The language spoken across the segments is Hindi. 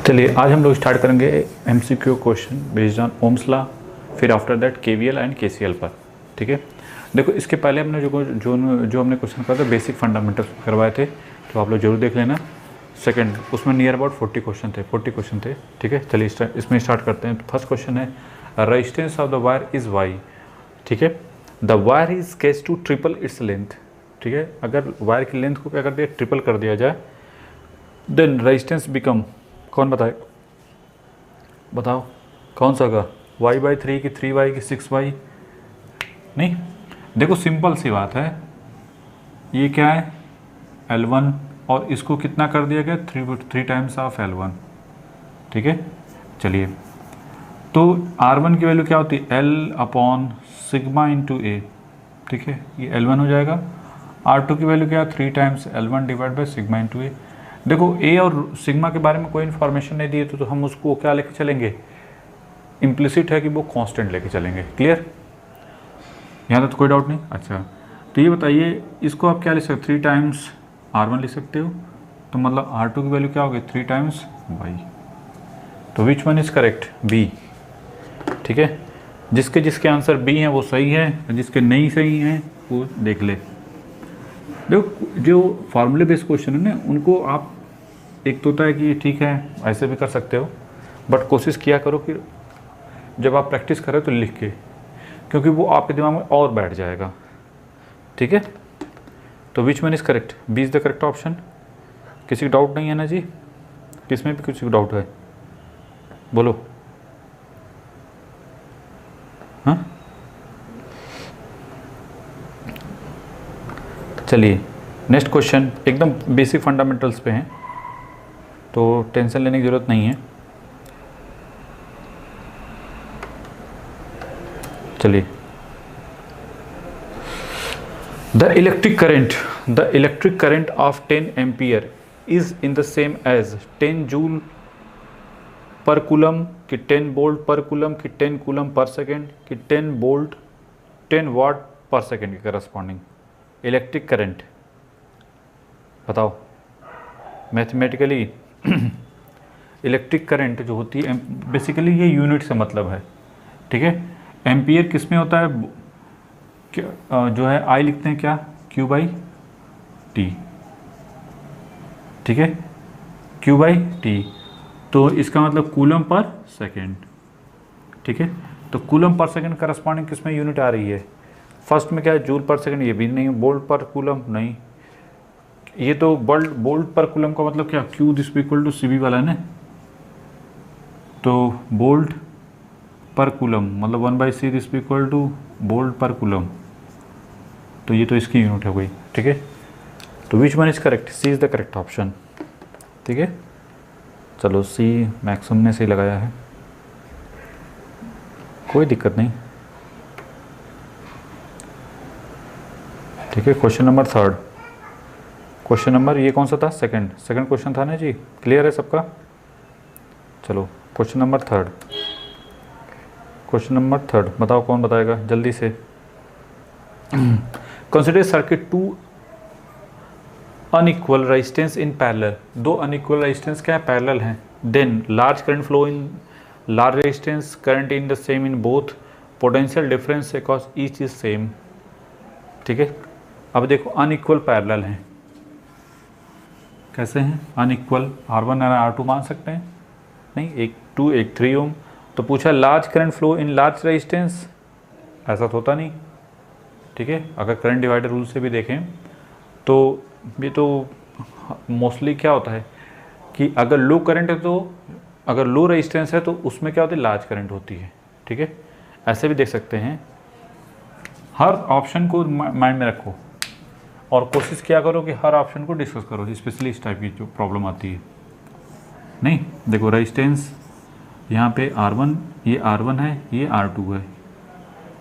चलिए आज हम लोग स्टार्ट करेंगे MCQ question based on ohm's law, फिर after that KVL and KCL पर। ठीक है, देखो इसके पहले हमने जो हमने क्वेश्चन करा था बेसिक फंडामेंटल्स करवाए थे, तो आप लोग जरूर देख लेना। सेकंड उसमें नियर अबाउट 40 क्वेश्चन थे। ठीक है, चलिए इसमें स्टार्ट करते हैं। फर्स्ट क्वेश्चन है resistance of the wire is Y. ठीक है, the wire is case to triple its length. ठीक है, अगर वायर की लेंथ को क्या कर दिया, ट्रिपल कर दिया जाए, देन रेजिस्टेंस बिकम, कौन बताए, बताओ कौन सा का, y/3 की 3y की 6y? नहीं, देखो सिंपल सी बात है, ये क्या है L1 और इसको कितना कर दिया गया 3 टाइम्स ऑफ L1। ठीक है, चलिए तो R1 की वैल्यू क्या होती है L/σ/A। ठीक है, ये L1 हो जाएगा। R2 की वैल्यू क्या है 3 times L1 divide by σ/A। देखो ए और सिग्मा के बारे में कोई इन्फॉर्मेशन नहीं दी है, तो हम उसको क्या लेके चलेंगे, इम्प्लिसिट है कि वो कांस्टेंट लेके चलेंगे। क्लियर, यहाँ तक तो कोई डाउट नहीं। अच्छा, तो ये बताइए इसको आप क्या लिख सकते, 3 टाइम्स R1 लिख सकते हो, तो मतलब R2 की वैल्यू क्या होगी 3 टाइम्स y। तो which one is correct, B. ठीक है, जिसके आंसर बी हैं वो सही है, और जिसके नहीं सही हैं वो देख ले। देखो जो फार्मूले बेस्ड क्वेश्चन है ना, उनको आप, एक तो होता है कि ठीक है ऐसे भी कर सकते हो, बट कोशिश किया करो कि जब आप प्रैक्टिस करें तो लिख के, क्योंकि वो आपके दिमाग में और बैठ जाएगा। ठीक है, तो which one is correct, B is the correct option. किसी का डाउट नहीं है ना जी, किसमें भी किसी को डाउट है बोलो। हाँ, चलिए नेक्स्ट क्वेश्चन एकदम बेसिक फंडामेंटल्स पे हैं, तो टेंशन लेने की ज़रूरत नहीं है। चलिए, the electric current of 10 ampere is in the same as 10 joule per coulomb कि 10 वोल्ट पर कूलम कि 10 कूलम पर सेकेंड कि 10 वाट पर सेकेंड के करस्पॉन्डिंग इलेक्ट्रिक करंट बताओ मैथमेटिकली। इलेक्ट्रिक करंट जो होती है बेसिकली ये यूनिट से मतलब है। ठीक है, एम्पियर किस में होता है, जो है आई लिखते हैं क्या, Q/T। ठीक है, Q/T, तो इसका मतलब कूलम पर सेकेंड। ठीक है, तो कूलम पर सेकेंड करस्पॉन्डिंग किस में यूनिट आ रही है, फर्स्ट में क्या है जूल पर सेकेंड, ये भी नहीं, वोल्ट पर कूलम नहीं, ये तो वोल्ट पर कूलम का मतलब क्या, Q this equal to CB वाला है ना, तो वोल्ट पर कूलम मतलब 1/c this equal two volt पर कूलम, तो ये तो इसकी यूनिट है कोई। ठीक है, तो which one is correct, C is the correct option. ठीक है, चलो सी मैक्सिमम ने सही लगाया है, कोई दिक्कत नहीं। ठीक है, क्वेश्चन नंबर 3, क्वेश्चन नंबर ये कौन सा था, सेकंड क्वेश्चन था ना जी, क्लियर है सबका। चलो क्वेश्चन नंबर 3 बताओ कौन बताएगा जल्दी से। Consider circuit 2 unequal resistance in parallel, 2 unequal resistance क्या है, पैरेलल हैं। Then large current flow in large resistance, current in the same in both, potential difference across each is same. ठीक है, अब देखो अनइक्वल पैरेलल हैं, कैसे हैं अनइक्वल, R1 और R2 मान सकते हैं, नहीं, एक 2 एक 3 ओम। तो पूछा large current flow in large resistance, ऐसा तो होता नहीं। ठीक है, अगर करंट डिवाइडर रूल से भी देखें तो ये तो मोस्टली क्या होता है कि अगर लो करंट है, तो अगर लो रेजिस्टेंस है तो उसमें क्या होती है, लार्ज करंट होती है। ठीक है, ऐसे भी देख सकते हैं। हर ऑप्शन को माइंड में रखो और कोशिश किया करो कि हर ऑप्शन को डिस्कस करो, स्पेशली इस टाइप की जो प्रॉब्लम आती है। नहीं, देखो रेजिस्टेंस यहाँ पे R1, ये R1 है, ये R2 है।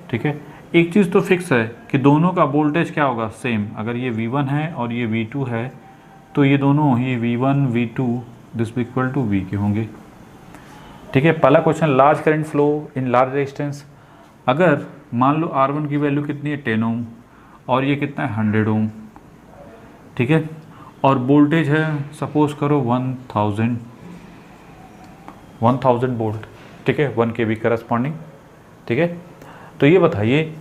ठीक है, एक चीज़ तो फिक्स है कि दोनों का वोल्टेज क्या होगा, सेम। अगर ये V1 है और ये V2 है, तो ये दोनों ही V1 V2 this equal to V के होंगे। ठीक है, पहला question large current flow in large resistance, अगर मान लो R1 की वैल्यू कितनी है 10 ओम और ये कितना है 100 ओम। ठीक है, और वोल्टेज है सपोज करो 1000, 1000 वोल्ट, ठीक है, 1 kV करस्पॉन्डिंग, ठीक है। तो ये बताइए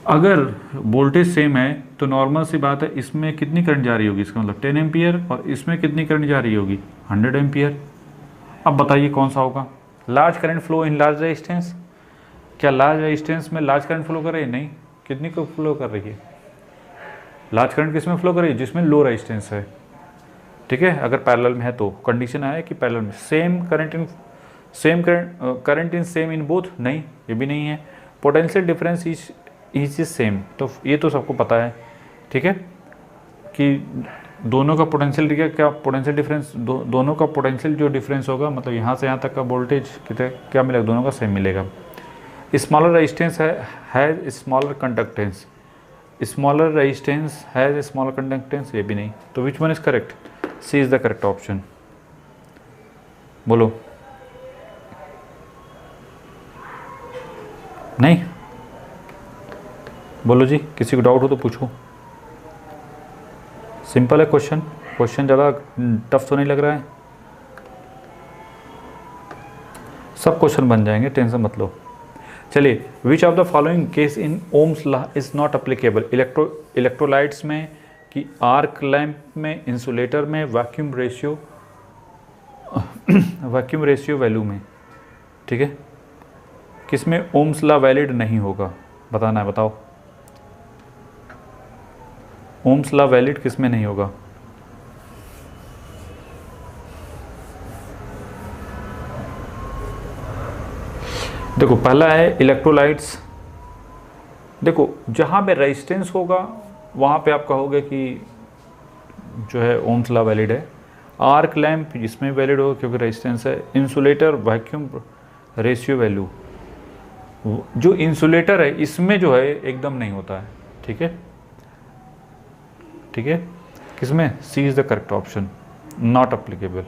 अगर वोल्टेज सेम है तो नॉर्मल सी बात है इसमें कितनी करंट जा रही होगी, इसका मतलब 10 एम्पियर, और इसमें कितनी करंट जा रही होगी 100 एम्पियर। अब बताइए कौन सा होगा। Large current flow in large resistance, क्या लार्ज रेजिस्टेंस में लार्ज करंट फ्लो कर रही है? नहीं। कितनी को फ्लो कर रही है? लार्ज करंट किस में फ्लो कर रही है? जिसमें लो रेजिस्टेंस है, ठीक है। अगर पैरेलल में है तो कंडीशन है कि पैरेलल में same current in same in both, नहीं, ये भी नहीं है। पोटेंशियल डिफरेंस इज सेम, तो ये तो सबको पता है, ठीक है, कि दोनों का पोटेंशियल क्या पोटेंशियल डिफरेंस, दोनों का पोटेंशियल जो डिफरेंस होगा, मतलब यहाँ से यहाँ तक का वोल्टेज कितने क्या मिलेगा, दोनों का सेम मिलेगा। स्मॉलर रेजिस्टेंस है स्मॉलर कंडक्टेंस, स्मॉलर रेजिस्टेंस है स्मॉलर कंडक्टेंस, ये भी नहीं। तो which one is correct? C is the correct option. बोलो। नहीं बोलो जी, किसी को डाउट हो तो पूछो। सिंपल है क्वेश्चन, क्वेश्चन ज़्यादा टफ तो नहीं लग रहा है, सब क्वेश्चन बन जाएंगे, टेंशन मत लो। चलिए, which of the following case in Ohm's law is not applicable? Electrolytes में, कि आर्क लैंप में, इंसुलेटर में, वैक्यूम रेशियो वैल्यू में, ठीक है। किसमें ओम्स लॉ वैलिड नहीं होगा? बताना है, बताओ। ओम्स लॉ वैलिड किसमें नहीं होगा? देखो, पहला है इलेक्ट्रोलाइट्स। देखो, जहां पे रेजिस्टेंस होगा वहां पे आप कहोगे कि जो है ओम्स लॉ वैलिड है। आर्क लैंप जिसमें वैलिड होगा क्योंकि रेजिस्टेंस है। इंसुलेटर, वैक्यूम रेशियो वैल्यू, जो इंसुलेटर है इसमें जो है एकदम नहीं होता है, ठीक है, ठीक है। किसमें? C is the correct option, not applicable.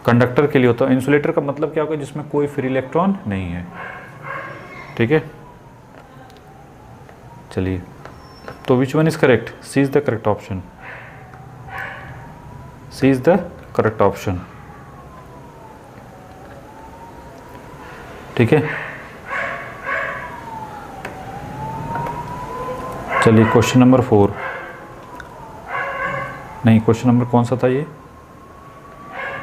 Conductor के लिए होता है। इंसुलेटर का मतलब क्या होगा? जिसमें कोई फ्री इलेक्ट्रॉन नहीं है, ठीक है। चलिए, तो which one is correct? C is the correct option, C is the correct option, ठीक है। चलिए, क्वेश्चन नंबर 4, नहीं, क्वेश्चन नंबर कौन सा था ये?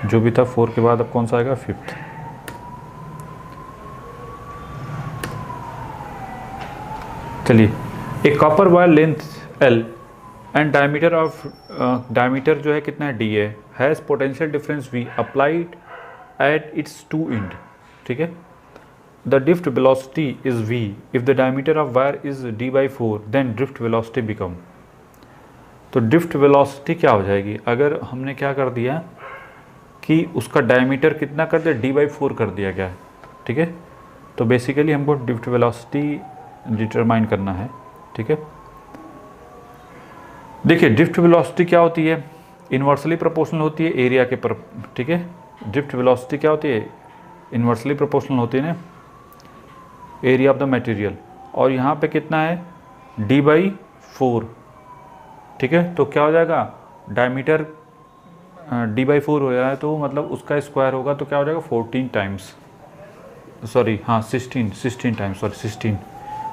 जो भी था 4 के बाद अब कौन सा आएगा? 5th। चलिए, एक copper wire length L and diameter जो है कितना है? D है, has potential difference V applied at its two end, ठीक है। The drift velocity is V. If the diameter of wire is D/4, then drift velocity become. तो drift velocity क्या हो जाएगी? अगर हमने क्या कर दिया कि उसका डायमीटर कितना कर दिया? D/4 कर दिया गया है, ठीक है। तो बेसिकली हमको drift velocity डिटरमाइन करना है, ठीक है। देखिए, drift velocity क्या होती है? इन्वर्सली प्रोपोर्शनल होती है एरिया के पर, ठीक है। drift velocity क्या होती है? इन्वर्सली प्रोपोर्शनल होती है ना एरिया ऑफ द मटेरियल, और यहाँ पे कितना है? D/4, ठीक है। तो क्या हो जाएगा? डायमीटर D/4 हो रहा है तो मतलब उसका स्क्वायर होगा, तो क्या हो जाएगा? 14 टाइम्स, सॉरी, हाँ 16 टाइम्स, सॉरी 16।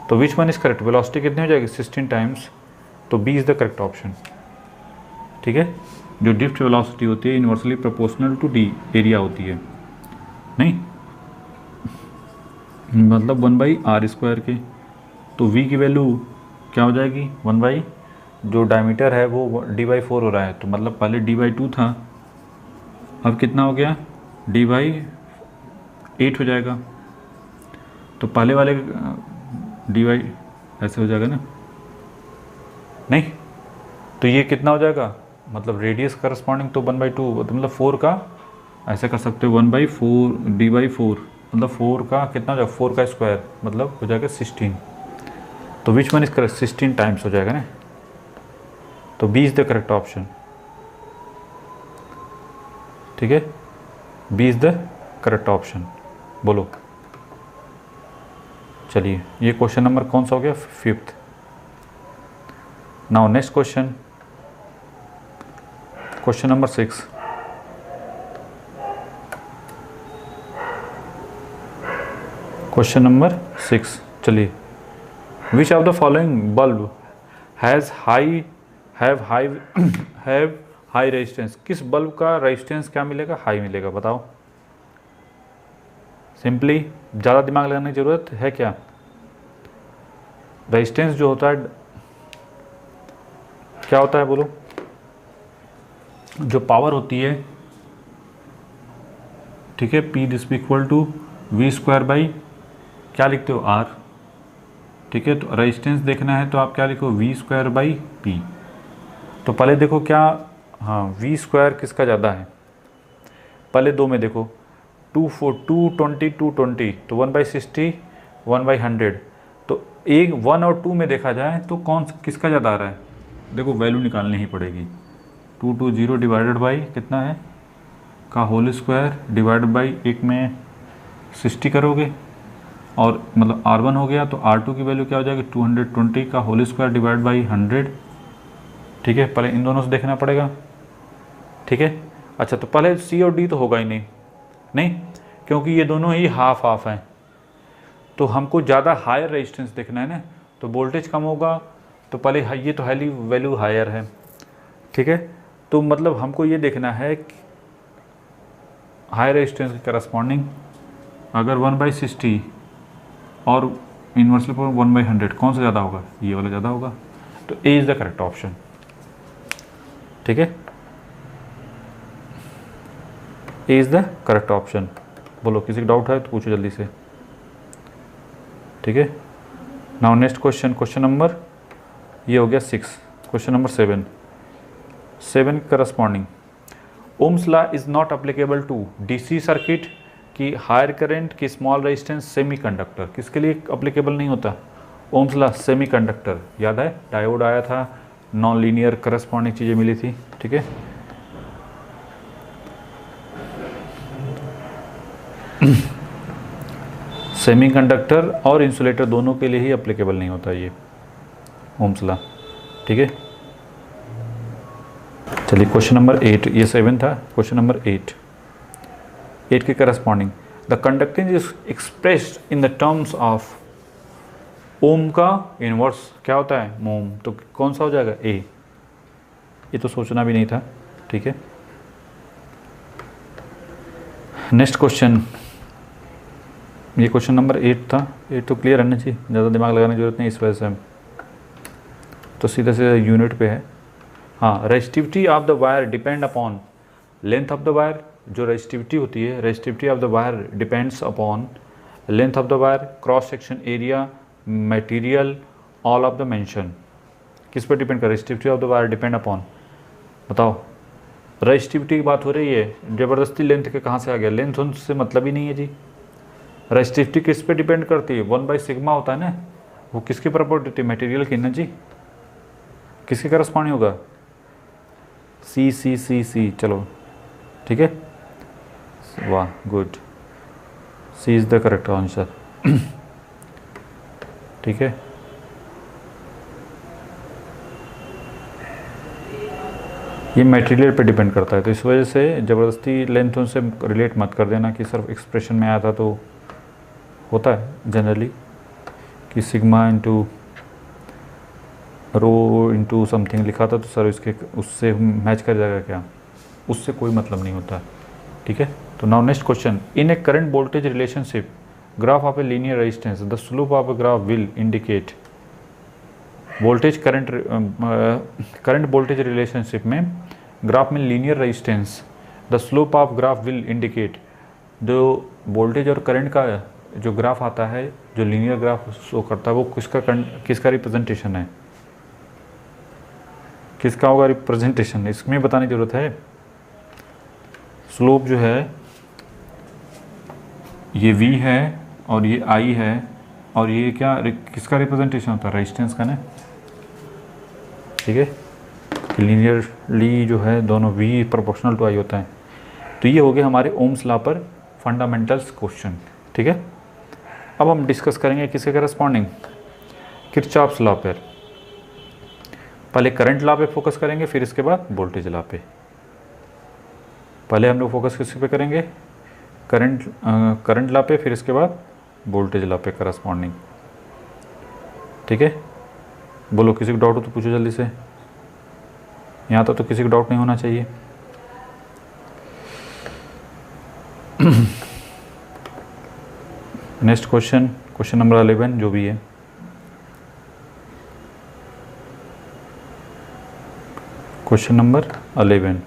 तो which one is correct? Velocity कितनी हो जाएगी? 16 टाइम्स। तो B is the correct option, ठीक है। जो ड्रिफ्ट वेलोसिटी होती है inversely proportional to the area होती है, नहीं मतलब 1/r² के। तो v की वैल्यू क्या हो जाएगी? 1 जो डायमीटर है वो D/4 हो रहा है, तो मतलब पहले D/2 था, अब कितना हो गया? D/8 हो जाएगा। तो पहले वाले D/ ऐसे हो जाएगा ना, नहीं, तो ये कितना हो जाएगा? मतलब रेडियस करस्पॉन्डिंग तो 1/2, मतलब 4 का ऐसे कर सकते हो, 1/4 D/4, मतलब 4 का कितना हो जाएगा? 4 का स्क्वायर, मतलब हो जाएगा 16। तो which one is correct? 16 times हो जाएगा ना। तो B is the correct option, ठीक है। B is the correct option, बोलो। चलिए, ये क्वेश्चन नंबर कौन सा हो गया? 5th। Now next question, question number 6। Question number 6, चलिए, which of the following bulb has high resistance, किस बल्ब का रेजिस्टेंस क्या मिलेगा, हाई मिलेगा, बताओ। सिंपली ज़्यादा दिमाग लगाने की ज़रूरत है क्या। रेजिस्टेंस जो होता है क्या होता है बोलो, जो पावर होती है, ठीक है, P this equal to V square by क्या लिखते हो R, ठीक है। तो रेजिस्टेंस देखना है तो आप क्या लिखो वी स्क्वायर बाई पी। तो पहले देखो क्या, हाँ वी स्क्वायर किसका ज़्यादा है, पहले दो में देखो 220 तो 1/60 1/100, तो एक 1 और 2 में देखा जाए तो कौन किसका ज़्यादा आ रहा है, देखो वैल्यू निकालनी ही पड़ेगी। 220 डिवाइडेड बाई कितना है का होल स्क्वायर डिवाइड बाई एक में 60 करोगे और मतलब R1 हो गया, तो R2 की वैल्यू क्या हो जाएगी 220 का होल स्क्वायर डिवाइड बाई 100, ठीक है। पहले इन दोनों से देखना पड़ेगा, ठीक है। अच्छा तो पहले C और D तो होगा ही नहीं, क्योंकि ये दोनों ही हाफ हाफ हैं, तो हमको ज़्यादा हायर रेजिस्टेंस देखना है ना, तो वोल्टेज कम होगा, तो पहले ये तो हाईली वैल्यू हायर है, ठीक है। तो मतलब हमको ये देखना है कि हायर रेजिस्टेंस के करस्पॉन्डिंग अगर 1/60 और इन्वर्सली पावर 1/100 कौन सा ज़्यादा होगा, ये वाला ज़्यादा होगा, तो A is the correct option, ठीक है। A is the correct option. बोलो किसी का डाउट है तो पूछो जल्दी से, ठीक है। Now next question, question number ये हो गया 6, question number 7 corresponding Ohm's law is not applicable to DC circuit की हायर करंट की स्मॉल रेजिस्टेंस सेमीकंडक्टर, किसके लिए अप्लीकेबल नहीं होता ओम्स लॉ, सेमीकंडक्टर, याद है डायोड आया था, नॉन लीनियर करस्पॉन्डिंग चीज़ें मिली थी, ठीक है। सेमीकंडक्टर और इंसुलेटर दोनों के लिए ही अप्लीकेबल नहीं होता ये ओम्स लॉ, ठीक है। चलिए क्वेश्चन नंबर 8, ये 7 था, क्वेश्चन नंबर 8 के corresponding the conductance is expressed in the terms of ohm का इनवर्स क्या होता है मोम, तो कौन सा हो जाएगा ए, ये तो सोचना भी नहीं था, ठीक है। नेक्स्ट क्वेश्चन, ये क्वेश्चन नंबर 8 था, 8 तो क्लियर रहना चाहिए, ज़्यादा दिमाग लगाने की जरूरत नहीं इस वजह से, तो सीधा सीधा यूनिट पे है। हाँ, resistivity of the wire depend upon length of the wire, जो रेजिस्टिविटी होती है, resistivity of the wire depends upon length of the wire, cross section area, material, all of the mention, किस पर डिपेंड कर, resistivity of the wire depend upon, बताओ। रेजिस्टिविटी की बात हो रही है, ज़बरदस्ती लेंथ के कहाँ से आ गया, लेंथ उनसे मतलब ही नहीं है जी। रेजिस्टिविटी किस पे डिपेंड करती है, 1/सिग्मा होता है ना, वो किसकी प्रॉपर्टी, मटेरियल की ना जी, किसके करस्पॉन्डिंग होगा, सी, चलो ठीक है, वाह good, C is the correct answer, ठीक है। ये मटेरियल पे डिपेंड करता है, तो इस वजह से ज़बरदस्ती लेंथ उनसे रिलेट मत कर देना कि सिर्फ एक्सप्रेशन में आया था, तो होता है जनरली कि sigma into rho into something लिखा था, तो सर इसके उससे मैच कर जाएगा क्या, उससे कोई मतलब नहीं होता, ठीक है। तो now next question, in A current voltage relationship graph of a linear resistance the slope of a graph will indicate, voltage current voltage relationship में ग्राफ में linear resistance, the slope of graph will indicate, जो वोल्टेज और करंट का जो ग्राफ आता है, जो लीनियर ग्राफ शो करता है, वो किसका रिप्रेजेंटेशन है, किसका होगा रिप्रेजेंटेशन, इसमें बताने की जरूरत है। स्लोप जो है ये v है और ये i है, और ये क्या किसका रिप्रेजेंटेशन होता है, रेजिस्टेंस का ना, ठीक है। लीनियरली जो है दोनों v प्रोपोर्शनल टू i होता है। तो ये हो गए हमारे ओम्स लॉ पर फंडामेंटल्स क्वेश्चन, ठीक है। अब हम डिस्कस करेंगे किसके करस्पॉन्डिंग, किरचॉफ्स लॉ पर। पहले करंट लॉ पे फोकस करेंगे, फिर इसके बाद वोल्टेज लॉ पे। पहले हम लोग फोकस किस पे करेंगे, करंट लॉ पे, फिर इसके बाद वोल्टेज लॉ पे करस्पॉन्डिंग। ठीक है, बोलो किसी को डाउट हो तो पूछो जल्दी से, यहाँ तक तो किसी को डाउट नहीं होना चाहिए। नेक्स्ट क्वेश्चन, क्वेश्चन नंबर 11 जो भी है, क्वेश्चन नंबर 11।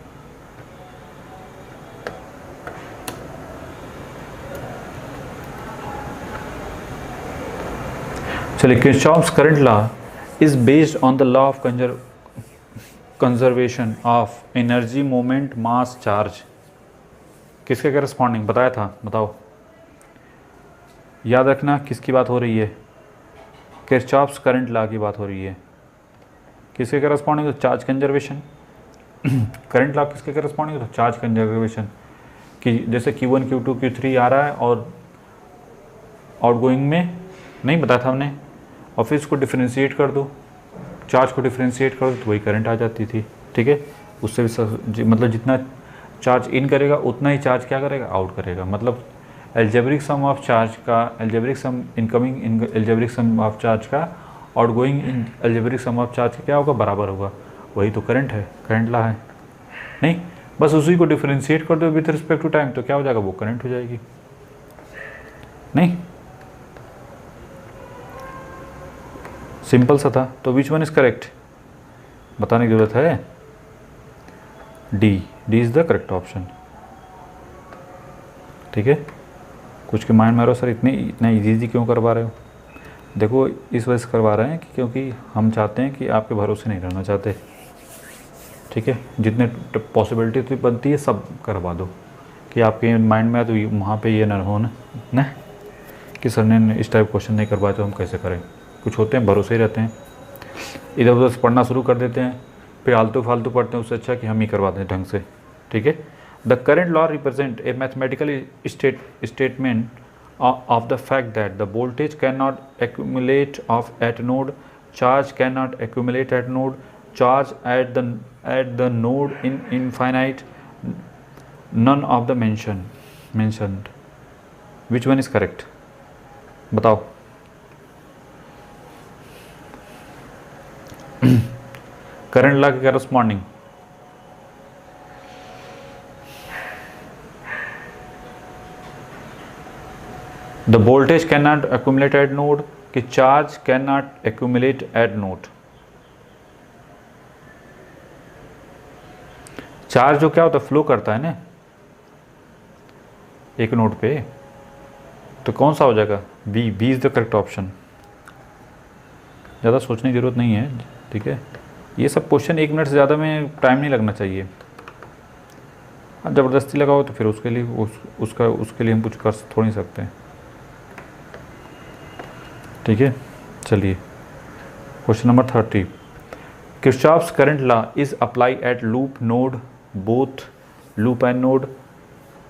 चलिए, Kirchhoff's current law is based on the law of conservation of energy, moment, mass, charge. किसके करस्पॉन्डिंग बताया था, बताओ। याद रखना किसकी बात हो रही है, किरचॉफ्स करंट लॉ की बात हो रही है। किसके करस्पॉन्डिंग, तो चार्ज कंजर्वेशन। करंट लॉ किसके करस्पॉन्डिंग, तो चार्ज कंजर्वेशन। कि जैसे Q1 Q2 Q3 आ रहा है और आउटगोइंग में नहीं बताया था हमने, और फिर इसको डिफ्रेंशिएट कर दो, चार्ज को डिफ्रेंशिएट कर दो तो वही करंट आ जाती थी। ठीक है, उससे भी मतलब जितना चार्ज इन करेगा उतना ही चार्ज क्या करेगा, आउट करेगा। मतलब एल्जेब्रिक सम ऑफ चार्ज का, algebraic sum incoming in algebraic sum of charge का outgoing in algebraic sum of charge का क्या होगा, बराबर होगा। वही तो करंट है, करंट लॉ है। नहीं, बस उसी को डिफ्रेंशिएट कर दो विथ रिस्पेक्ट टू टाइम तो क्या हो जाएगा, वो करंट हो जाएगी। नहीं, सिंपल सा था। तो विच वन इज करेक्ट, बताने की जरूरत है। D is the correct option. ठीक है, कुछ के माइंड में सर इतना इजी क्यों करवा रहे हो। देखो इस वजह से करवा रहे हैं कि क्योंकि हम चाहते हैं कि आपके भरोसे नहीं रहना चाहते। ठीक है, जितने पॉसिबिलिटी बनती है सब करवा दो कि आपके माइंड में तो वहाँ पे ये ना हो ना कि सर ने इस टाइप क्वेश्चन नहीं करवाए तो हम कैसे करें। कुछ होते हैं भरोसे ही रहते हैं, इधर उधर से पढ़ना शुरू कर देते हैं, फिर आलतू फालतू पढ़ते हैं, उससे अच्छा कि हम ही करवा दें ढंग से। ठीक है, the current law represent a mathematical statement of the fact that the voltage cannot accumulate at node, charge cannot accumulate at node, charge at the node in infinite, none of the mentioned. Which one is correct, बताओ। करंट लॉ के corresponding the voltage can not accumulate at node, कि charge can not accumulate at node. Charge जो क्या होता है, फ्लो करता है ना एक नोड पे, तो कौन सा हो जाएगा, B is the correct option. ज़्यादा सोचने की जरूरत नहीं है। ठीक है, ये सब क्वेश्चन 1 मिनट से ज़्यादा में टाइम नहीं लगना चाहिए। अब ज़बरदस्ती लगाओ तो फिर उसके लिए उसके लिए हम कुछ कर थोड़ी नहीं सकते। ठीक है, चलिए question number 30। Kirchhoff's current law is apply at loop, node, both loop and node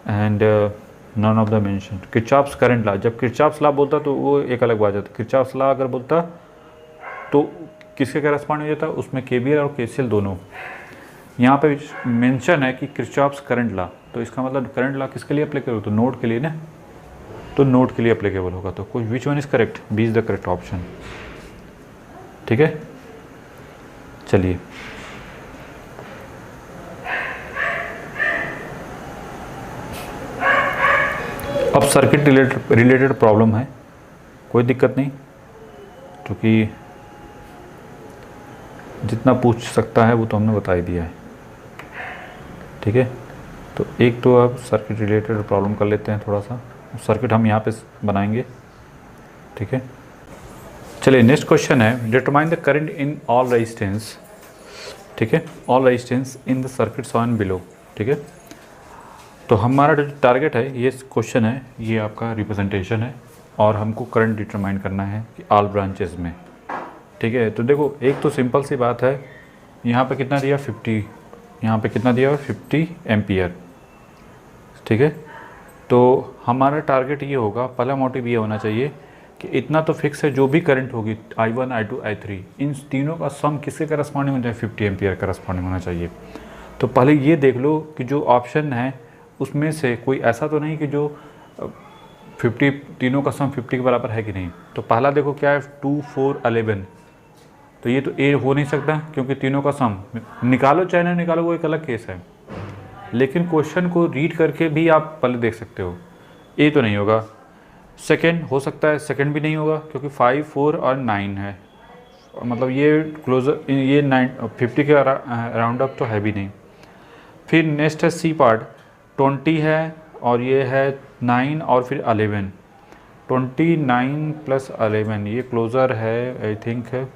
and none of the mention. Kirchhoff's current law, जब किरचॉफ्स लॉ बोलता तो वो एक अलग बात है। किरचॉफ्स लॉ अगर बोलता तो किसके करस्पॉन्डिंग हो जाता, उसमें केवीएल और केसीएल दोनों। यहाँ पे मेंशन है कि किरचॉफ्स करंट लॉ, तो इसका मतलब करंट लॉ किसके लिए अप्लीकेबल, तो नोड के लिए ना, तो नोड के लिए अप्लीकेबल होगा। तो कुछ which one is correct, B is the correct option. ठीक है, चलिए अब सर्किट रिलेटेड प्रॉब्लम है, कोई दिक्कत नहीं, क्योंकि जितना पूछ सकता है वो तो हमने बता ही दिया है। ठीक है, तो एक तो अब सर्किट रिलेटेड प्रॉब्लम कर लेते हैं थोड़ा सा, सर्किट हम यहाँ पे बनाएंगे। ठीक है, चलिए नेक्स्ट क्वेश्चन है, determine the current in all resistance. ठीक है, all resistance in the circuit shown below. ठीक है, तो हमारा जो टारगेट है, ये क्वेश्चन है, ये आपका रिप्रेजेंटेशन है और हमको करंट डिटरमाइन करना है कि ऑल ब्रांचेस में। ठीक है, तो देखो एक तो सिंपल सी बात है, यहाँ पे कितना दिया 50, यहाँ पे कितना दिया 50 एम्पियर। ठीक है, तो हमारा टारगेट ये होगा, पहला मोटिव ये होना चाहिए कि इतना तो फिक्स है, जो भी करंट होगी I1 I2 I3 इन तीनों का सम किसके करस्पॉन्डिंग होना चाहिए, 50 एम्पियर करस्पॉन्डिंग होना चाहिए। तो पहले ये देख लो कि जो ऑप्शन है उसमें से कोई ऐसा तो नहीं कि जो 50 तीनों का सम 50 के बराबर है कि नहीं। तो पहला देखो क्या है 2 4 11, तो ये तो ए हो नहीं सकता क्योंकि तीनों का सम निकालो चाहे ना निकालो वो एक अलग केस है, लेकिन क्वेश्चन को रीड करके भी आप पहले देख सकते हो। ए तो नहीं होगा। सेकंड हो सकता है, सेकंड भी नहीं होगा क्योंकि 5 4 और 9 है, मतलब ये क्लोजर ये 50 के राउंड अप तो है भी नहीं। फिर नेक्स्ट है सी पार्ट, 20 है और ये है 9 और फिर 11, 29 प्लस 11 ये क्लोज़र है आई थिंक है,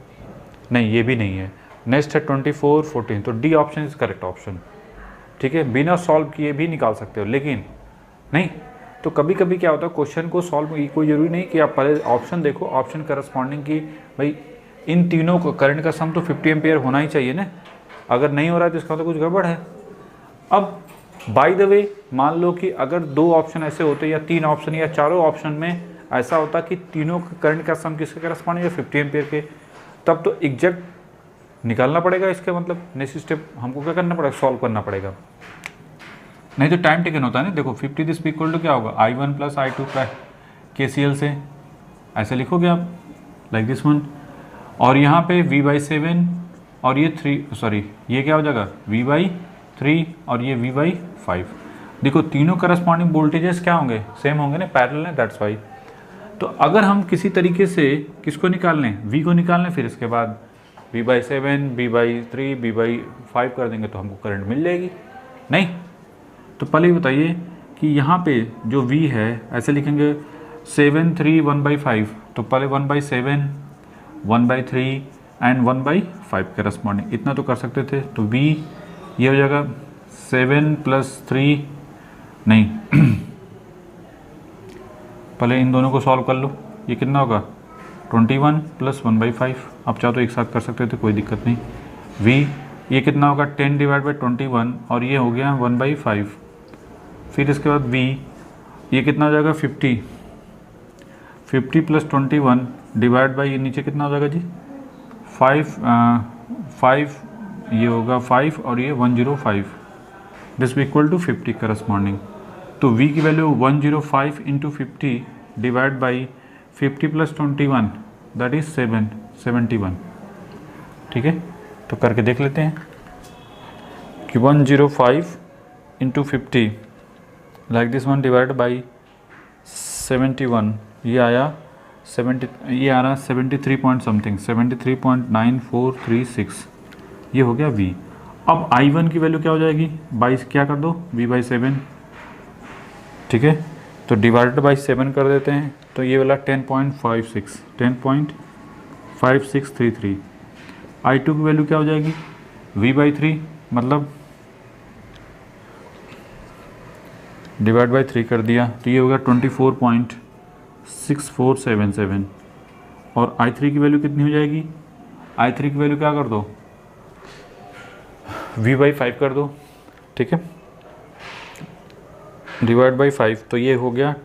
नहीं ये भी नहीं है। नेक्स्ट है 24 14, तो D option is correct option. ठीक है, बिना सॉल्व किए भी निकाल सकते हो, लेकिन नहीं तो कभी कभी क्या होता है क्वेश्चन को सॉल्व कोई ज़रूरी नहीं कि आप पहले ऑप्शन देखो, ऑप्शन करस्पॉन्डिंग की भाई इन तीनों को करंट का सम तो 50 एम्पियर होना ही चाहिए ना, अगर नहीं हो रहा है तो इसका तो कुछ गड़बड़ है। अब बाय द वे मान लो कि अगर 2 ऑप्शन ऐसे होते या 3 ऑप्शन या चारों ऑप्शन में ऐसा होता कि तीनों करंट का सम किसके करस्पॉन्डिंग है 50 एम्पियर के, तब तो एग्जैक्ट निकालना पड़ेगा। इसके मतलब नेक्स्ट स्टेप हमको क्या करना पड़ेगा, सॉल्व करना पड़ेगा, नहीं तो टाइम टेकन होता है ना। देखो 50 दिस इक्वल टू क्या होगा I1 प्लस I2 KCL से ऐसे लिखोगे आप लाइक दिस वन, और यहाँ पे V/7 और ये 3 सॉरी ये क्या हो जाएगा V/3 और ये V/5। देखो तीनों करस्पॉन्डिंग वोल्टेजेस क्या होंगे, सेम होंगे ना, पैरेलल है, दैट्स वाई। तो अगर हम किसी तरीके से किसको निकाल लें, V को निकाल लें, फिर इसके बाद V/7 V/3 V/5 कर देंगे तो हमको करंट मिल जाएगी। नहीं तो पहले बताइए कि यहाँ पे जो V है ऐसे लिखेंगे 7 3 1/5, तो पहले 1/7 1/3 एंड 1/5 करस्पॉन्डिंग इतना तो कर सकते थे। तो V ये हो जाएगा 7 + 3 नहीं पहले इन दोनों को सॉल्व कर लो, ये कितना होगा 21 + 1/5, आप चाहो तो एक साथ कर सकते थे कोई दिक्कत नहीं। V ये कितना होगा 10 / 21 और ये हो गया 1/5। फिर इसके बाद V ये कितना हो जाएगा 50 + 21 डिवाइड बाई ये नीचे कितना हो जाएगा जी 5 ये होगा 5 और ये 105, दिस इक्वल टू 50 करस्पॉन्डिंग। तो V की value 105 × 50 divide by 50 + 21 that is 71। ठीक है, तो करके देख लेते हैं कि 105 × 50 like this one divide by 71 ये आया 70, ये आ रहा 73 पॉइंट समथिंग 73.9436, ये हो गया V। अब I1 की वैल्यू क्या हो जाएगी, 22 क्या कर दो V/7, ठीक है, तो डिवाइडेड बाई 7 कर देते हैं, तो ये वाला 10.5633। I2 की वैल्यू क्या हो जाएगी V/3, मतलब डिवाइड बाई 3 कर दिया, तो ये होगा 24.6477। और I3 की वैल्यू कितनी हो जाएगी, I3 की वैल्यू क्या कर दो V/5 कर दो, ठीक है, डिवाइड बाई 5, तो ये हो गया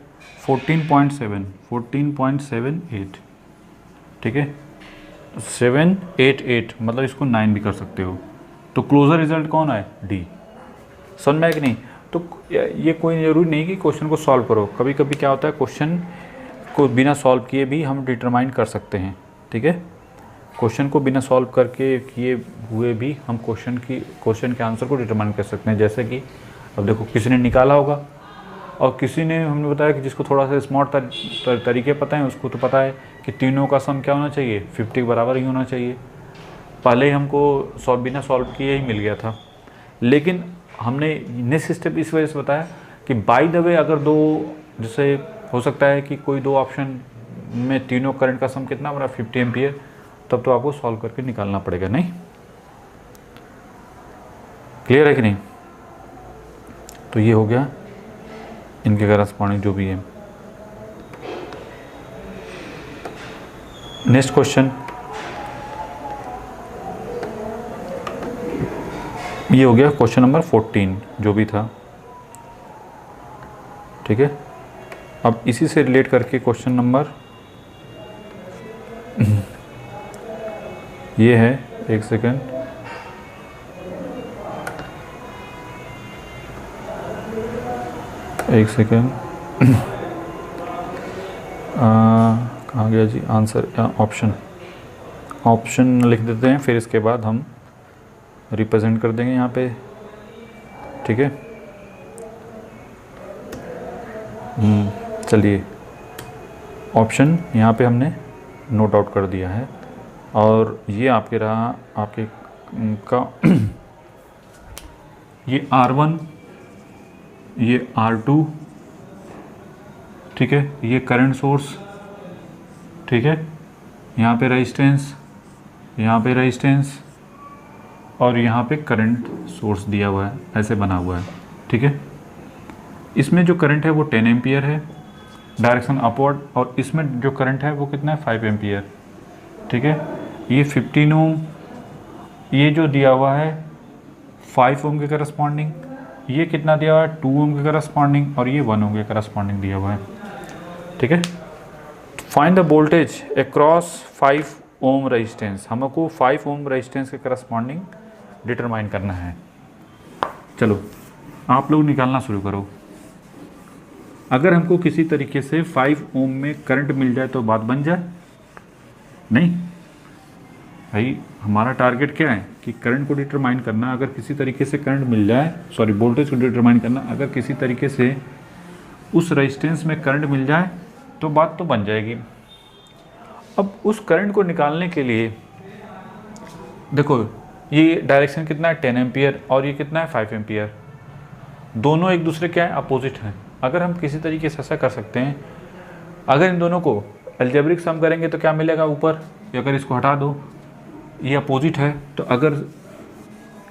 14.78, ठीक है, 788, मतलब इसको 9 भी कर सकते हो। तो क्लोजर रिजल्ट कौन है, डी। समझ में है कि नहीं। तो ये कोई ज़रूरी नहीं कि क्वेश्चन को सॉल्व करो, कभी कभी क्या होता है क्वेश्चन को बिना सॉल्व किए भी हम डिटरमाइन कर सकते हैं, ठीक है, क्वेश्चन को बिना सॉल्व करके किए हुए भी हम क्वेश्चन के आंसर को डिटरमाइन कर सकते हैं। जैसे कि अब देखो किसी ने निकाला होगा और किसी ने हमने बताया कि जिसको थोड़ा सा स्मार्ट तरीके पता है उसको तो पता है कि तीनों का सम क्या होना चाहिए 50 के बराबर ही होना चाहिए। पहले ही हमको बिना सॉल्व किए ही मिल गया था, लेकिन हमने नेक्स्ट स्टेप इस वजह से बताया कि बाय द वे अगर दो, जैसे हो सकता है कि कोई दो ऑप्शन में तीनों करंट का सम कितना बना 50 एम्पियर, तब तो आपको सॉल्व करके निकालना पड़ेगा। नहीं क्लियर है कि नहीं। तो ये हो गया इनके करस्पॉन्डिंग जो भी है। नेक्स्ट क्वेश्चन ये हो गया क्वेश्चन नंबर 14 जो भी था, ठीक है। अब इसी से रिलेट करके क्वेश्चन नंबर ये है, एक सेकेंड, कहाँ गया जी आंसर? ऑप्शन, ऑप्शन लिख देते हैं, फिर इसके बाद हम रिप्रेजेंट कर देंगे यहाँ पे, ठीक है। चलिए ऑप्शन यहाँ पे हमने नोट आउट कर दिया है, और ये आपके रहा आपके का ये R1, ये R2, ठीक है, ये करंट सोर्स, ठीक है, यहाँ पे रेजिस्टेंस, यहाँ पे रेजिस्टेंस, और यहाँ पे करंट सोर्स दिया हुआ है, ऐसे बना हुआ है, ठीक है। इसमें जो करंट है वो 10 एम्पियर है, डायरेक्शन अपवर्ड, और इसमें जो करंट है वो कितना है 5 एम्पियर, ठीक है। ये 15 ओम, ये जो दिया हुआ है 5 ओम के करस्पॉन्डिंग, ये कितना दिया हुआ है 2 ओम के करस्पॉन्डिंग, और ये 1 ओम के करस्पॉन्डिंग दिया हुआ है, ठीक है। Find the voltage across 5 ohm resistance, हमको 5 ओम रेजिस्टेंस के करस्पॉन्डिंग डिटरमाइन करना है। चलो आप लोग निकालना शुरू करो। अगर हमको किसी तरीके से 5 ओम में करंट मिल जाए तो बात बन जाए? नहीं भाई, हमारा टारगेट क्या है कि करंट को डिटरमाइन करना। अगर किसी तरीके से करंट मिल जाए, सॉरी वोल्टेज को डिटरमाइन करना, अगर किसी तरीके से उस रेजिस्टेंस में करंट मिल जाए तो बात तो बन जाएगी। अब उस करंट को निकालने के लिए देखो, ये डायरेक्शन कितना है 10 एम्पियर, और ये कितना है 5 एम्पियर, दोनों एक दूसरे क्या है अपोजिट हैं। अगर हम किसी तरीके से ऐसा कर सकते हैं, अगर इन दोनों को अलजेब्रिक सम करेंगे तो क्या मिलेगा ऊपर, अगर इसको हटा दो, ये अपोजिट है, तो अगर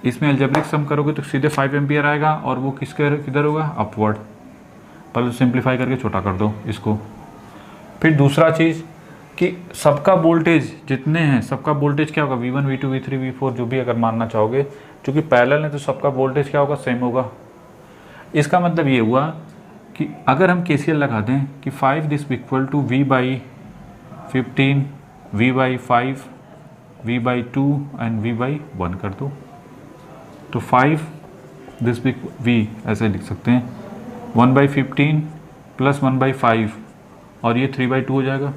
इसमें अलजेब्रिक सम करोगे तो सीधे 5 एम्पियर आएगा, और वो किधर होगा अपवर्ड। पहले सिंप्लीफाई करके छोटा कर दो इसको। फिर दूसरा चीज़ कि सबका वोल्टेज जितने हैं, सबका वोल्टेज क्या होगा V1 V2 V3 V4 जो भी अगर मानना चाहोगे, क्योंकि पैरेलल है तो सबका वोल्टेज क्या होगा सेम होगा। इसका मतलब ये हुआ कि अगर हम KCL लगा दें कि 5 this equal to V/15 V/5 V/2 and V/1 कर दो, तो 5 दिस V ऐसे लिख सकते हैं 1/15 प्लस 1/5, और ये 3/2 हो जाएगा।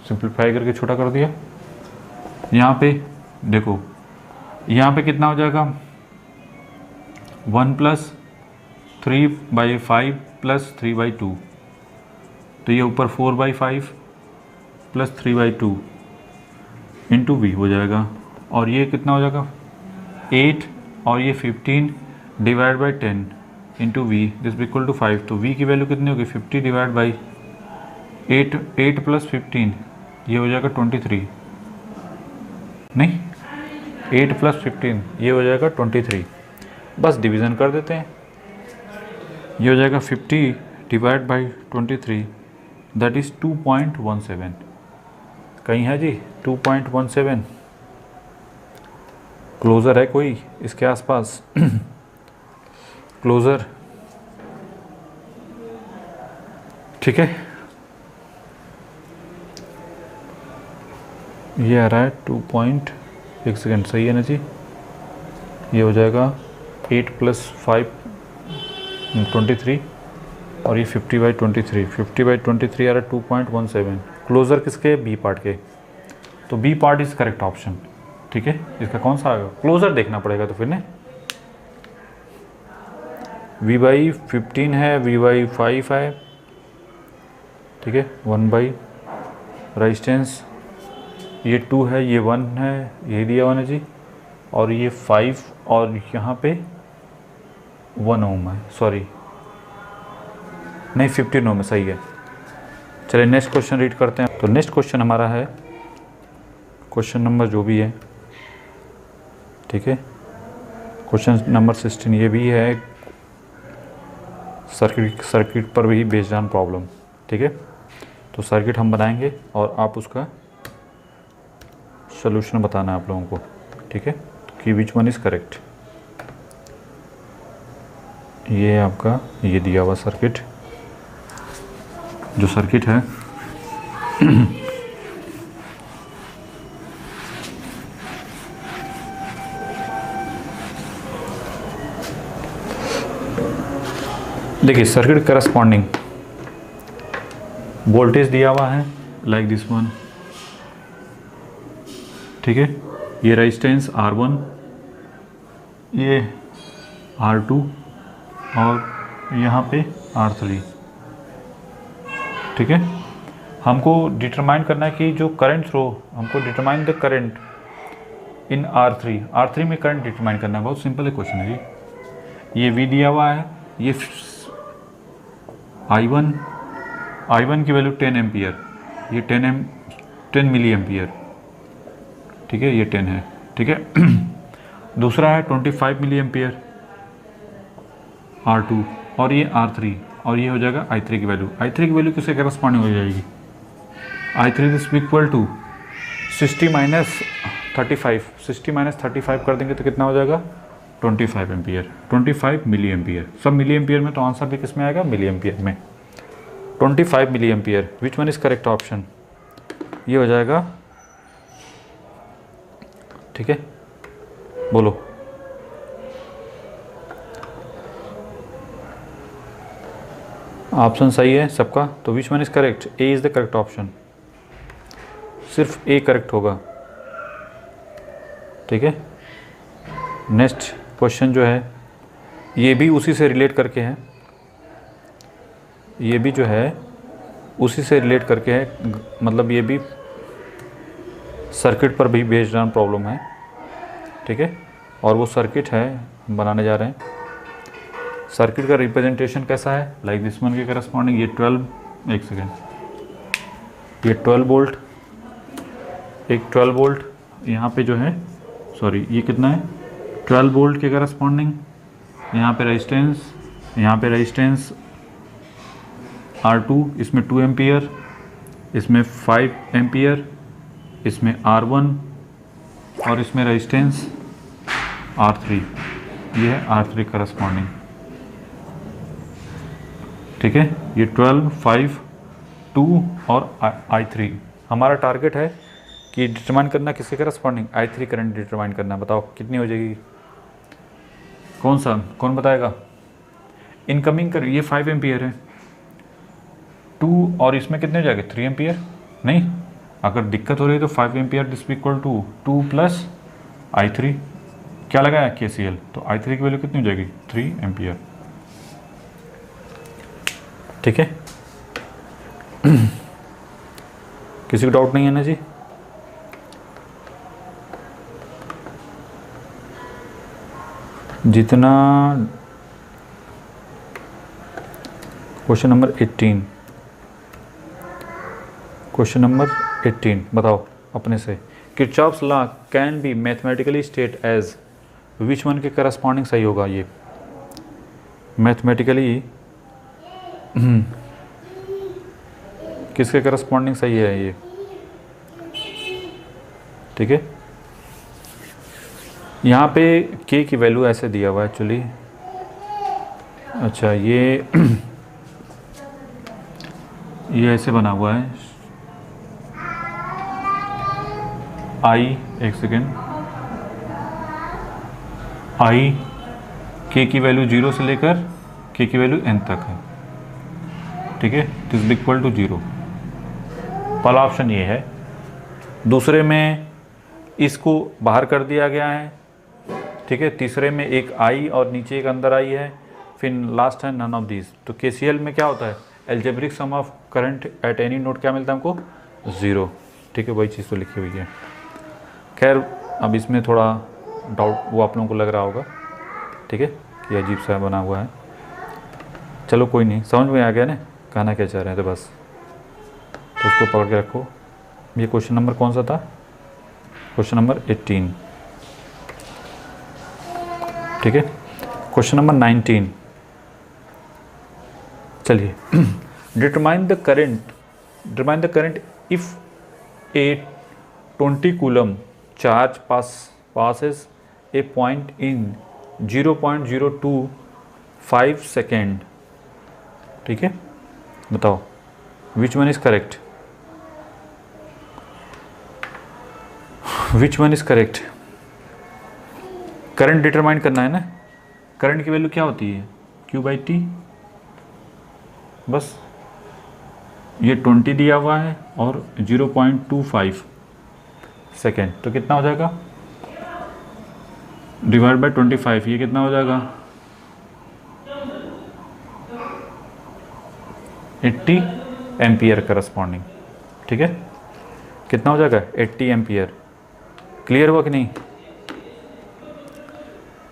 सिंप्लीफाई करके छोटा कर दिया। यहाँ पे देखो, यहाँ पे कितना हो जाएगा 1 प्लस 3/5 प्लस 3/2, तो ये ऊपर 4/5 प्लस 3/2 इंटू V हो जाएगा, और ये कितना हो जाएगा 8, और ये 15 divide by 10 into V this equal to 5। तो V की वैल्यू कितनी होगी 50 डिवाइड बाई 8 प्लस 15, ये हो जाएगा 23, नहीं 8 प्लस 15 ये हो जाएगा 23। बस डिवीज़न कर देते हैं, ये हो जाएगा 50 डिवाइड बाई 23, दैट इज़ 2.17। कहीं है जी 2.17? क्लोज़र है कोई इसके आसपास? क्लोज़र, ठीक है। ये आ रहा है 1 सेकेंड, सही है ना जी। ये हो जाएगा 8 प्लस 5 23, और ये 50/23, 50/23 आ रहा है 2.17। क्लोज़र किसके? बी पार्ट के, तो B part is correct option, ठीक है। इसका कौन सा आएगा? क्लोज़र देखना पड़ेगा तो फिर ने V/15 है, V/5 है, ठीक है, 1 रेजिस्टेंस, ये 2 है, ये 1 है, ये दिया 1 है जी, और ये 5, और यहाँ पे 1 ओम है, सॉरी नहीं 15 ओम है, सही है। चलिए नेक्स्ट क्वेश्चन रीड करते हैं। तो नेक्स्ट क्वेश्चन हमारा है क्वेश्चन नंबर जो भी है, ठीक है, क्वेश्चन नंबर 16 ये भी है सर्किट पर भी बेस्ड ऑन प्रॉब्लम, ठीक है। तो सर्किट हम बनाएंगे और आप उसका सॉल्यूशन बताना है आप लोगों को, ठीक है, कि विच वन इज़ करेक्ट। ये है आपका ये दिया हुआ सर्किट, जो सर्किट है देखिए सर्किट करस्पॉन्डिंग वोल्टेज दिया हुआ है लाइक दिस वन, ठीक है। ये रेजिस्टेंस R1, ये R2 और यहाँ पे R3, ठीक है। हमको डिटरमाइन करना है कि जो करंट थ्रो, हमको determine the current in R3 में करंट डिटरमाइन करना है। बहुत सिंपल है क्वेश्चन है जी। ये V दिया हुआ है, ये I1 की वैल्यू 10 एम्पियर, ये 10 मिली एम्पियर, ठीक है, ये 10 है, ठीक है। दूसरा है 25 मिली एम्पियर R2 और ये R3, और ये हो जाएगा I3 की वैल्यू। I3 की वैल्यू किसके करस्पॉन्डिंग हो जाएगी? I3 is equal to 60 minus 35 कर देंगे तो कितना हो जाएगा? 25 एम्पियर, 25 मिली एम्पियर। सब मिली एम्पियर में, तो आंसर भी किस में आएगा? मिली एम्पियर में। 25 milli ampere. Which one is correct option? ये हो जाएगा, ठीक है, बोलो। ऑप्शन सही है सबका, तो which one is correct? A is the correct option. सिर्फ ए करेक्ट होगा, ठीक है। नेक्स्ट क्वेश्चन जो है ये भी उसी से रिलेट करके है, ये भी जो है उसी से रिलेट करके है, मतलब ये भी सर्किट पर भी बेस्ड ऑन प्रॉब्लम है, ठीक है। और वो सर्किट है हम बनाने जा रहे हैं। सर्किट का रिप्रेजेंटेशन कैसा है? लाइक दिस वन के करस्पॉन्डिंग ये 12, एक सेकेंड, ये 12 वोल्ट, एक 12 वोल्ट यहाँ पे जो है, सॉरी ये कितना है? 12 वोल्ट के करस्पॉन्डिंग यहाँ पे रेजिस्टेंस, यहाँ पे रेजिस्टेंस R2, इसमें 2 एम्पियर, इसमें 5 एम्पियर, इसमें R1 और इसमें रेजिस्टेंस R3, ये है R3 करस्पॉन्डिंग, ठीक है। ये 12, 5, 2 और I3। हमारा टारगेट है कि डिटरमाइन करना किसके करस्पॉन्डिंग? I3 करंट डिटरमाइन करना। बताओ कितनी हो जाएगी? कौन बताएगा? इनकमिंग कर, ये 5 एम्पियर है, 2 और इसमें कितने हो जाएंगे? 3 एम्पियर। नहीं, अगर दिक्कत हो रही है तो 5 ampere this equal to 2 plus I3, क्या लगाया? KCL, तो I3 की वैल्यू कितनी हो जाएगी? 3 एम्पियर, ठीक है। किसी को डाउट नहीं है ना जी? जितना क्वेश्चन नंबर 18, क्वेश्चन नंबर 18 बताओ अपने से। Kirchhoff's law can be mathematically state as, which one के करस्पॉन्डिंग सही होगा? ये मैथमेटिकली किसके करस्पॉन्डिंग सही है ये? ठीक है, यहाँ पे k की वैल्यू ऐसे दिया हुआ है एक्चुअली। अच्छा, ये ऐसे बना हुआ है i, एक सेकेंड, i k की वैल्यू 0 से लेकर k की वैल्यू n तक है, ठीक है, दिस इक्वल टू 0। पहला ऑप्शन ये है। दूसरे में इसको बाहर कर दिया गया है, ठीक है। तीसरे में एक आई और नीचे एक अंदर आई है, फिर लास्ट है नन ऑफ दिस। तो KCL में क्या होता है? Algebraic sum of current at any node क्या मिलता है हमको? 0, ठीक है, वही चीज़ तो लिखी हुई है। खैर अब इसमें थोड़ा डाउट वो आप लोगों को लग रहा होगा, ठीक है, कि अजीब सा बना हुआ है। चलो कोई नहीं, समझ में आ गया ना कहना क्या चाह रहे हैं, तो बस तो उसको पकड़ के रखो। ये क्वेश्चन नंबर कौन सा था? क्वेश्चन नंबर 18, ठीक है। क्वेश्चन नंबर 19, चलिए। Determine the current if A 20 coulomb charge passes a point in 0.025 second, ठीक है। बताओ विच one is correct? Which one is correct? Current determine करना है ना। करंट की वैल्यू क्या होती है? Q/T, बस ये 20 दिया हुआ है और 0.25 सेकेंड, तो कितना हो जाएगा डिवाइड बाय 25, ये कितना हो जाएगा 80 एम्पियर करस्पॉन्डिंग। ठीक है, कितना हो जाएगा 80 एम्पियर। क्लियर हुआ कि नहीं?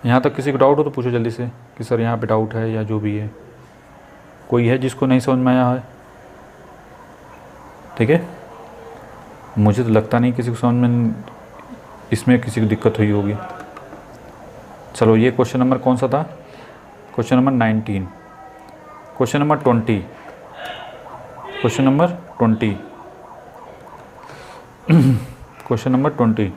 यहाँ तक किसी को डाउट हो तो पूछो जल्दी से कि सर यहाँ पे डाउट है या जो भी है, कोई है जिसको नहीं समझ में आया है? ठीक है, मुझे तो लगता नहीं किसी को समझ में इसमें किसी को दिक्कत हुई होगी। चलो ये क्वेश्चन नंबर कौन सा था? Question number 19। Question number 20, question number 20, question number 20।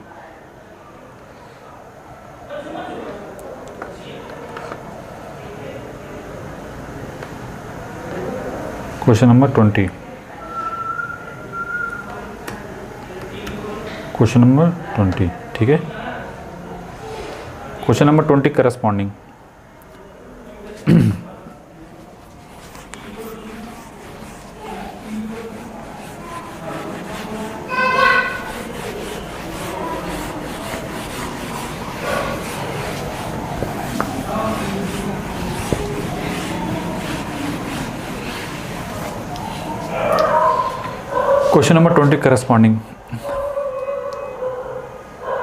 Question number 20, question number 20। ठीक है, question number 20 corresponding. Question number 20 corresponding,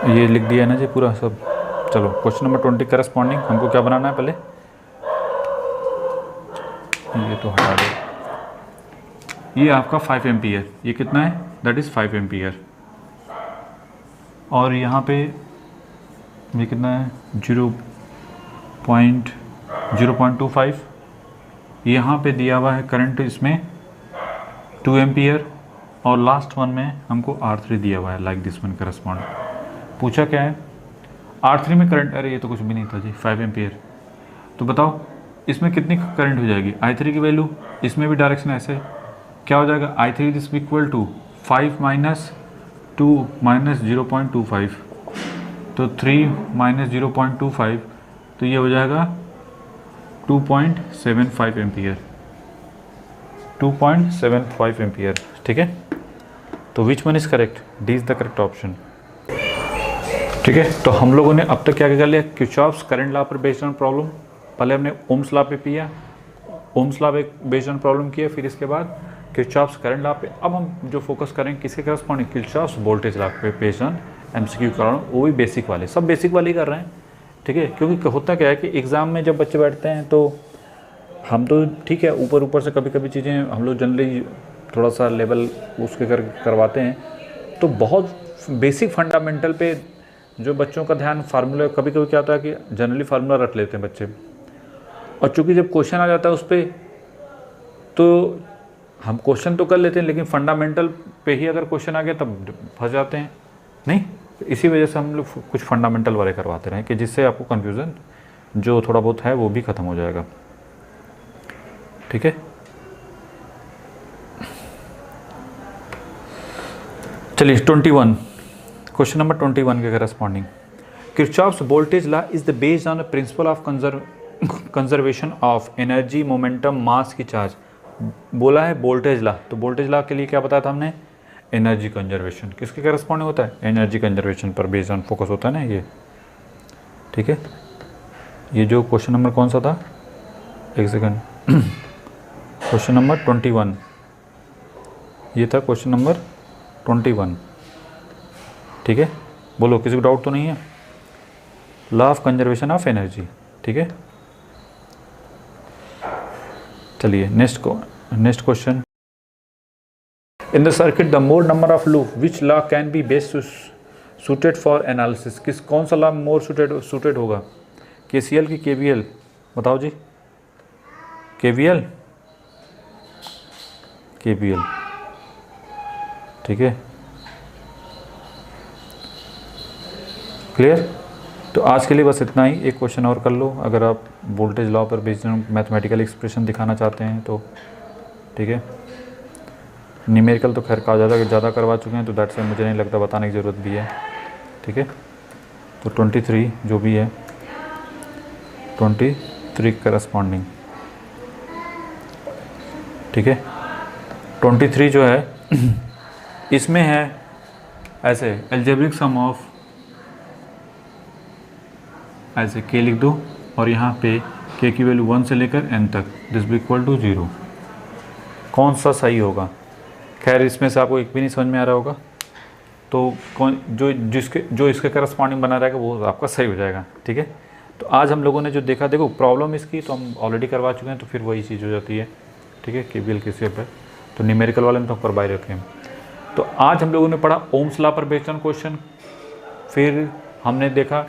ये लिख दिया है ना जी पूरा सब। चलो क्वेश्चन नंबर 20 करस्पॉन्डिंग हमको क्या बनाना है पहले, ये तो हटा दो। ये आपका 5 एम्पियर, ये कितना है? That is 5 ampere. और यहाँ पे ये कितना है? 0.25। यहाँ पे दिया हुआ है करंट इसमें 2 एम्पियर, और लास्ट वन में हमको R3 दिया हुआ है, लाइक दिस वन करस्पॉन्ड। पूछा क्या है? R3 में करंट, अरे ये तो कुछ भी नहीं था जी, 5 एम्पियर। तो बताओ इसमें कितनी करंट हो जाएगी? I3 की वैल्यू, इसमें भी डायरेक्शन ऐसे क्या हो जाएगा? I3 is equal to 5 minus 2 minus 0.25, तो 3 माइनस 0.25, तो ये हो जाएगा 2.75 एम्पियर, 2.75 एम्पियर। ठीक है, तो which one is correct? D is the correct option. ठीक है, तो हम लोगों ने अब तक क्या कर लिया? किरचॉफ्स करंट लॉ पर बेस्ड ऑन प्रॉब्लम, पहले हमने ओम्स लॉ पे किया, ओम्स लॉ पे बेस्ड ऑन प्रॉब्लम किया, फिर इसके बाद किरचॉफ्स करंट लॉ पे। अब हम जो फोकस करेंगे किसके करस्पॉन्डिंग? किरचॉफ्स वोल्टेज लॉ पे बेस्ड ऑन एमसीक्यू प्रॉब्लम, वो भी बेसिक वाले, सब बेसिक वाले ही कर रहे हैं। ठीक है, क्योंकि होता क्या है कि एग्ज़ाम में जब बच्चे बैठते हैं तो हम तो ठीक है ऊपर ऊपर से कभी कभी चीज़ें हम लोग जनरली थोड़ा सा लेवल उसके करवाते हैं, तो बहुत बेसिक फंडामेंटल पे जो बच्चों का ध्यान फार्मूला, कभी कभी क्या होता है कि जनरली फार्मूला रट लेते हैं बच्चे, और चूंकि जब क्वेश्चन आ जाता है उस पर तो हम क्वेश्चन तो कर लेते हैं, लेकिन फंडामेंटल पे ही अगर क्वेश्चन आ गया तब फंस जाते हैं। नहीं, तो इसी वजह से हम लोग कुछ फंडामेंटल वाले करवाते रहें कि जिससे आपको कन्फ्यूज़न जो थोड़ा बहुत है वो भी ख़त्म हो जाएगा। ठीक है, चलिए 21, क्वेश्चन नंबर 21 के corresponding. Kirchhoff's voltage law is the based on the principle of conservation of energy momentum mass की चार्ज। बोला है वोल्टेज लॉ, तो वोल्टेज लॉ के लिए क्या बताया था हमने? Energy conservation. किसके करस्पॉन्डिंग होता है? एनर्जी कंजर्वेशन पर बेस्ड ऑन फोकस होता है ना ये। ठीक है, ये जो क्वेश्चन नंबर कौन सा था? एक सेकंड, क्वेश्चन नंबर 21, ये था क्वेश्चन नंबर 21। ठीक है, बोलो किसी को डाउट तो नहीं है? Law of conservation of energy. ठीक है, चलिए next question. In the circuit the more number of loop which law can B best suited for analysis. कौन सा लॉ मोर सुटेड होगा? KCL की KVL? बताओ जी। KVL। ठीक है, क्लियर? तो आज के लिए बस इतना ही। एक क्वेश्चन और कर लो अगर आप वोल्टेज लॉ पर बेस्ड मैथमेटिकल एक्सप्रेशन दिखाना चाहते हैं तो। ठीक है, न्यूमेरिकल तो खैर का ज़्यादा करवा चुके हैं, तो दैट से मुझे नहीं लगता बताने की ज़रूरत भी है। ठीक है, तो 23 जो भी है, 23 करस्पॉन्डिंग। ठीक है, 23 जो है इसमें है ऐसे एल्जेब्रिक सम ऑफ, ऐसे k लिख दो और यहाँ पे k की वैल्यू 1 से लेकर n तक, दिस बी इक्वल टू 0। कौन सा सही होगा? खैर इसमें से आपको एक भी नहीं समझ में आ रहा होगा, तो कौन जो इसके करस्पॉन्डिंग बना रहेगा वो आपका सही हो जाएगा। ठीक है, तो आज हम लोगों ने जो देखा, देखो प्रॉब्लम इसकी तो हम ऑलरेडी करवा चुके हैं, तो फिर वही चीज़ हो जाती है। ठीक है, KVL KCL पर, तो न्यूमेरिकल वाले में तो करवा ही रखे हैं। तो आज हम लोगों ने पढ़ा ओम्स लॉ पर बेस्ड ऑन क्वेश्चन, फिर हमने देखा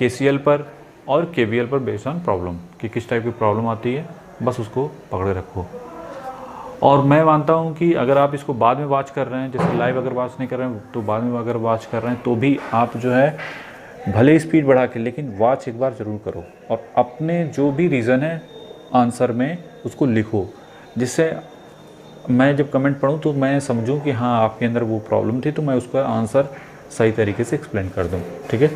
KCL पर और KVL पर बेस्ड ऑन प्रॉब्लम कि किस टाइप की प्रॉब्लम आती है, बस उसको पकड़े रखो। और मैं मानता हूँ कि अगर आप इसको बाद में वॉच कर रहे हैं, जैसे लाइव अगर वॉच नहीं कर रहे हैं तो बाद में अगर वॉच कर रहे हैं, तो भी आप जो है भले स्पीड बढ़ा के लेकिन वॉच एक बार ज़रूर करो और अपने जो भी रीज़न है आंसर में उसको लिखो, जिससे मैं जब कमेंट पढ़ूँ तो मैं समझूँ कि हाँ आपके अंदर वो प्रॉब्लम थी, तो मैं उसका आंसर सही तरीके से एक्सप्लेन कर दूँ। ठीक है,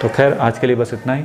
तो खैर आज के लिए बस इतना ही।